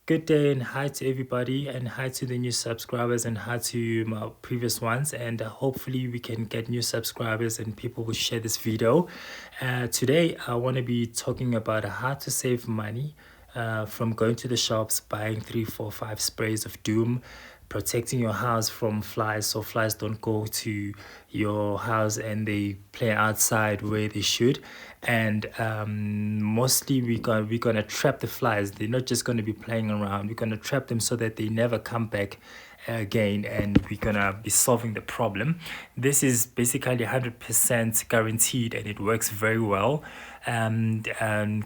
Good day and hi to everybody, and hi to the new subscribers, and hi to my previous ones. And hopefully, we can get new subscribers and people will share this video. Today, I want to be talking about how to save money from going to the shops, buying 3, 4, 5 sprays of doom, protecting your house from flies so flies don't go to your house and they play outside where they should. And mostly we're gonna trap the flies. They're not just gonna be playing around. We're gonna trap them so that they never come back again, and we're gonna be solving the problem. This is basically 100% guaranteed, and it works very well. And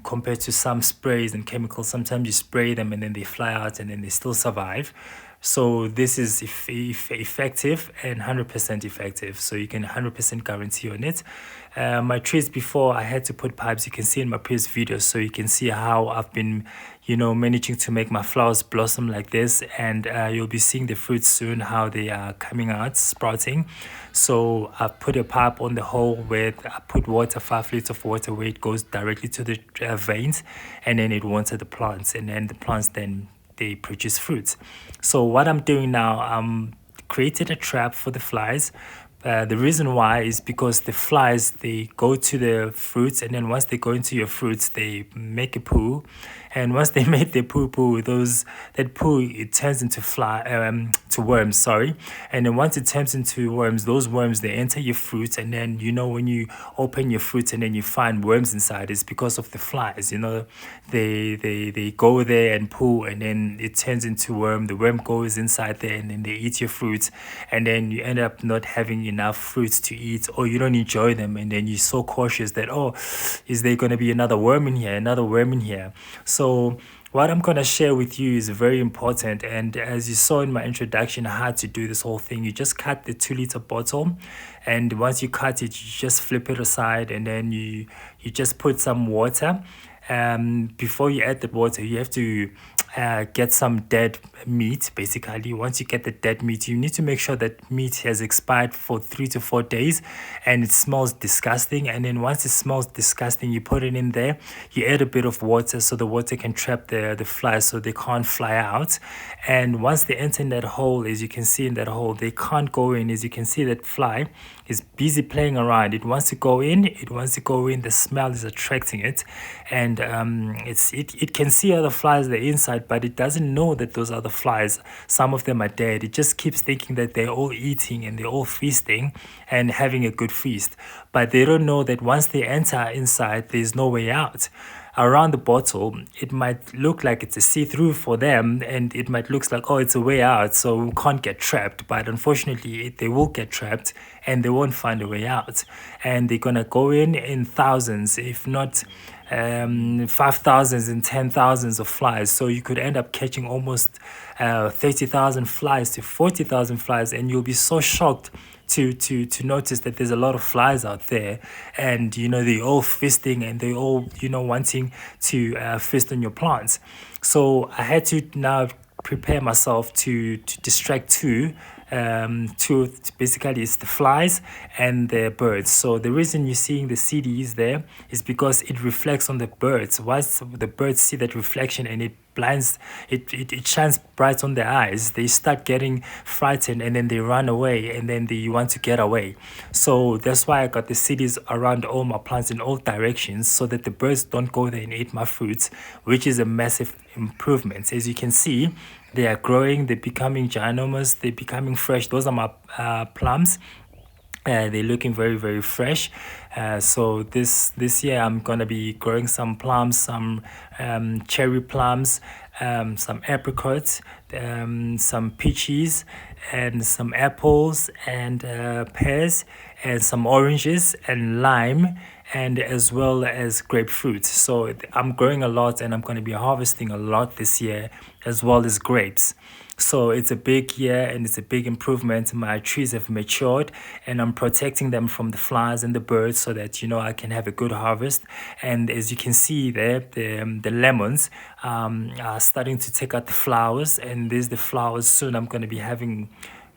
compared to some sprays and chemicals, sometimes you spray them and then they fly out and then they still survive. So this is effective and 100% effective. So you can 100% guarantee on it. My trees before, I had to put pipes. You can see in my previous videos, so you can see how I've been, managing to make my flowers blossom like this. And you'll be seeing the fruits soon, how they are coming out, sprouting. So I put a pipe on the hole where I put water, 5 liters of water, where it goes directly to the veins, and then it waters the plants, and then the plants then they produce fruits. So what I'm doing now, I'm created a trap for the flies. The reason why is because the flies, they go to the fruits, and then once they go into your fruits, they make a poo, and once they make the poo, that poo, it turns into to worms, sorry. And then once it turns into worms, those worms, they enter your fruits, and then when you open your fruits and then you find worms inside, it's because of the flies. They go there and poo, and then it turns into worm. The worm goes inside there, and then they eat your fruits, and then you end up not having enough fruits to eat, or you don't enjoy them, and then you're so cautious that, oh, is there going to be another worm in here? So what I'm going to share with you is very important. And as you saw in my introduction, how to do this whole thing, you just cut the 2 liter bottle, and once you cut it, you just flip it aside, and then you just put some water. Before you add the water, you have to get some dead meat. Basically, once you get the dead meat, you need to make sure that meat has expired for 3 to 4 days and it smells disgusting. And then once it smells disgusting, you put it in there, you add a bit of water so the water can trap the flies so they can't fly out. And once they enter in that hole, as you can see in that hole, they can't go in. As you can see, that fly is busy playing around. It wants to go in. The smell is attracting it, and it can see other flies the inside, but it doesn't know that those other flies, some of them are dead. It just keeps thinking that they're all eating and they're all feasting and having a good feast, but they don't know that once they enter inside, there's no way out. Around the bottle, it might look like it's a see-through for them, and it might look like, oh, it's a way out, so we can't get trapped. But unfortunately, they will get trapped and they won't find a way out, and they're gonna go in thousands, if not 5,000s and 10,000s of flies. So you could end up catching almost 30,000 flies to 40,000 flies, and you'll be so shocked to notice that there's a lot of flies out there, and they're all feasting, and they all wanting to feast on your plants. So I had to now prepare myself to distract two. Basically, it's the flies and the birds. So the reason you're seeing the CDs there is because it reflects on the birds. Once the birds see that reflection, and it blinds, it shines bright on their eyes, they start getting frightened, and then they run away, and then they want to get away. So that's why I got the CDs around all my plants in all directions, so that the birds don't go there and eat my fruits, which is a massive improvement. As you can see, they are growing, they're becoming ginormous, they're becoming fresh. Those are my plums. They're looking very, very fresh. So this year I'm gonna be growing some plums, some cherry plums, some apricots, some peaches, and some apples, and pears, and some oranges, and lime, and as well as grapefruit. So I'm growing a lot, and I'm going to be harvesting a lot this year, as well as grapes. So it's a big year, and it's a big improvement. My trees have matured, and I'm protecting them from the flies and the birds, so that I can have a good harvest. And as you can see there, the lemons are starting to take out the flowers, and there's the flowers. Soon I'm going to be having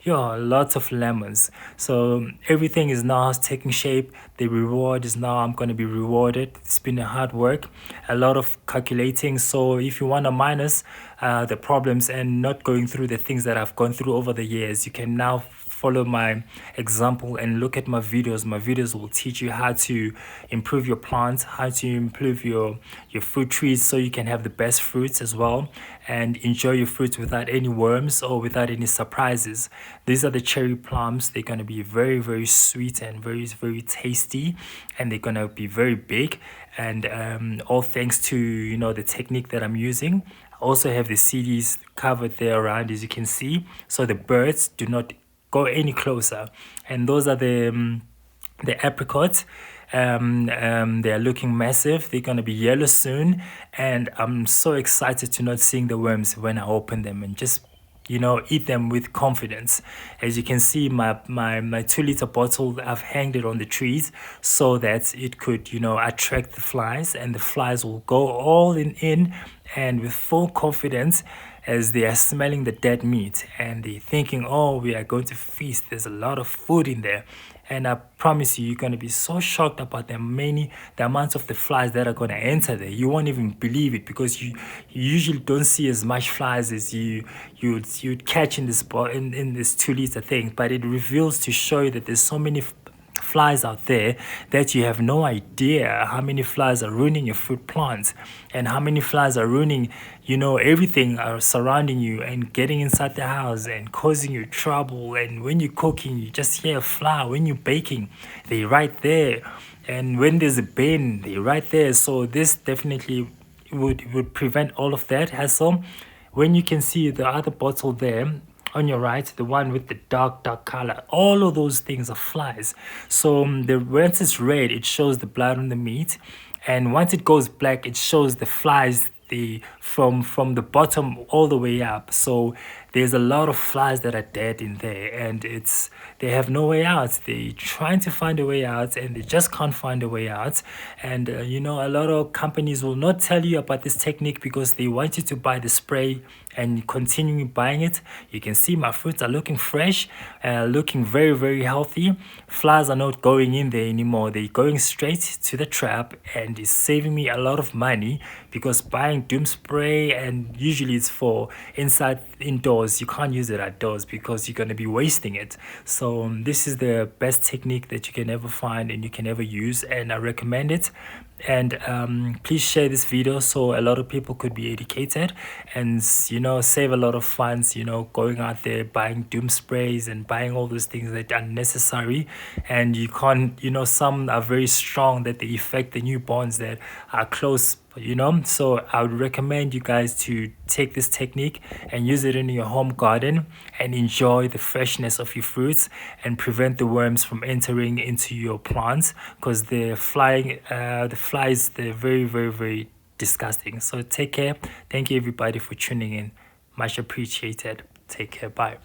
yeah, lots of lemons. So everything is now taking shape. The reward is now I'm going to be rewarded. It's been a hard work, a lot of calculating. So if you want to minus the problems and not going through the things that I've gone through over the years, you can now follow my example and look at my videos. My videos will teach you how to improve your plants, how to improve your fruit trees so you can have the best fruits as well and enjoy your fruits without any worms or without any surprises. These are the cherry plums. They're going to be very, very sweet and very, very tasty, and they're going to be very big, and all thanks to the technique that I'm using. I also have the CDs covered there around, as you can see, so the birds do not go any closer. And those are the apricots. They're looking massive. They're gonna be yellow soon, and I'm so excited to not seeing the worms when I open them and just eat them with confidence. As you can see, my 2-liter bottle, I've hanged it on the trees so that it could attract the flies, and the flies will go all in and with full confidence as they are smelling the dead meat and they're thinking, oh, we are going to feast. There's a lot of food in there. And I promise you, you're going to be so shocked about the amounts of the flies that are going to enter there. You won't even believe it, because you usually don't see as much flies as you'd catch in this in this 2-liter thing. But it reveals to show you that there's so many flies out there that you have no idea how many flies are ruining your fruit plants, and how many flies are ruining everything surrounding you and getting inside the house and causing you trouble. And when you're cooking, you just hear a fly. When you're baking, they're right there. And when there's a bin, they're right there. So this definitely would prevent all of that hassle. When you can see the other bottle there on your right, the one with the dark color, all of those things are flies. So once it's red, it shows the blood on the meat, and once it goes black, it shows the flies from the bottom all the way up. So there's a lot of flies that are dead in there, and they have no way out. They're trying to find a way out, and they just can't find a way out. And a lot of companies will not tell you about this technique because they want you to buy the spray and continue buying it. You can see my fruits are looking fresh, looking very, very healthy. Flies are not going in there anymore. They're going straight to the trap, and it's saving me a lot of money, because buying doom spray, and usually it's for indoors, you can't use it outdoors because you're going to be wasting it. So this is the best technique that you can ever find and you can ever use, and I recommend it. And please share this video so a lot of people could be educated and save a lot of funds, going out there buying doom sprays and buying all those things that are unnecessary. And you can't, some are very strong that they affect the newborns that are close, so I would recommend you guys to take this technique and use it in your home garden and enjoy the freshness of your fruits and prevent the worms from entering into your plants, because the flies, they're very, very, very disgusting. So take care. Thank you everybody for tuning in. Much appreciated. Take care. Bye.